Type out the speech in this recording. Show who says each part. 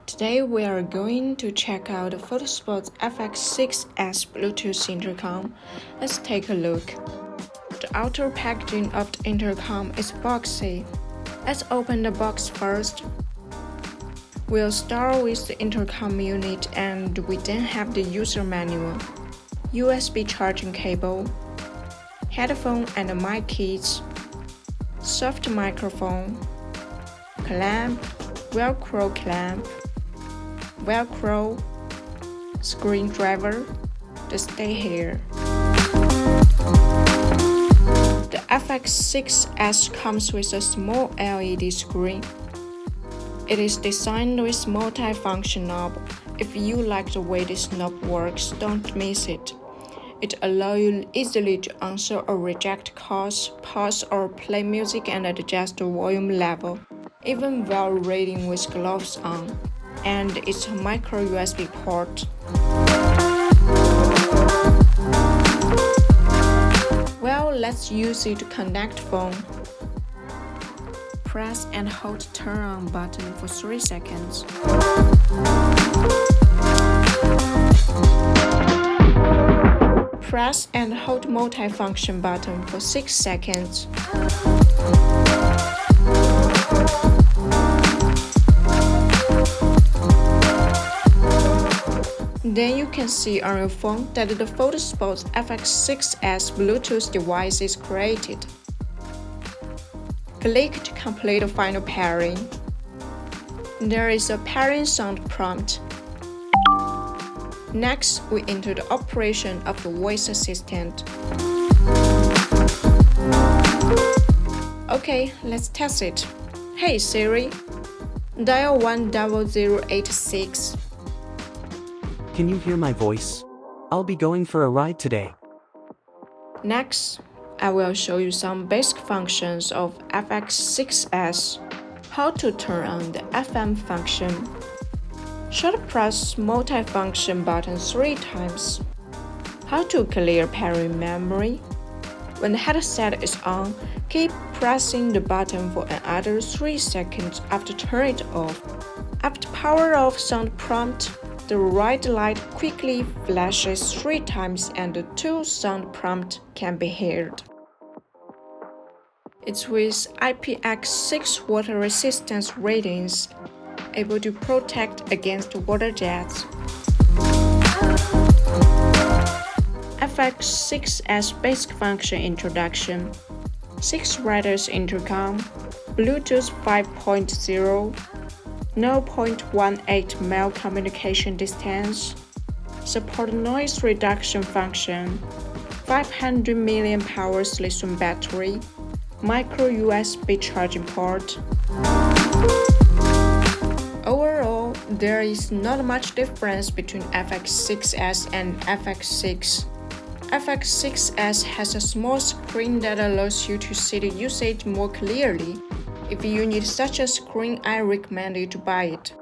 Speaker 1: Today we are going to check out the Fodsports FX6S Bluetooth intercom. Let's take a look. The outer packaging of the intercom is boxy. Let's open the box first. We'll start with the intercom unit and we then have the user manual, USB charging cable, headphone and mic keys, soft microphone, clamp, Velcro clamp, Velcro, screwdriver, to stay here. The FX6S comes with a small LED screen. It is designed with multi-function knob. If you like the way this knob works, don't miss it. It allows you easily to answer or reject calls, pause or play music and adjust the volume level, even while reading with gloves on. And it's a micro USB port. Well, let's use it to connect phone. Press and hold turn on button for 3 seconds. Press and hold multi-function button for 6 seconds. Then you can see on your phone that the Fodsports FX6S Bluetooth device is created. Click to complete the final pairing. There is a pairing sound prompt. Next, we enter the operation of the voice assistant. Okay, let's test it. Hey Siri, dial 10086.
Speaker 2: Can you hear my voice? I'll be going for a ride today.
Speaker 1: Next, I will show you some basic functions of FX6S. How to turn on the FM function. Short press multi-function button 3 times. How to clear pairing memory. When the headset is on, keep pressing the button for another 3 seconds after turning it off. After power off sound prompt, the red light quickly flashes 3 times and the 2 sound prompt can be heard. It's with IPX6 water resistance ratings, able to protect against water jets. FX6S basic function introduction. 6 riders intercom, Bluetooth 5.0, 0.18 mile communication distance, support noise reduction function, 500 mAh lithium battery, micro USB charging port. Overall, there is not much difference between FX6S and FX6. FX6S has a small screen that allows you to see the usage more clearly. If you need such a screen, I recommend you to buy it.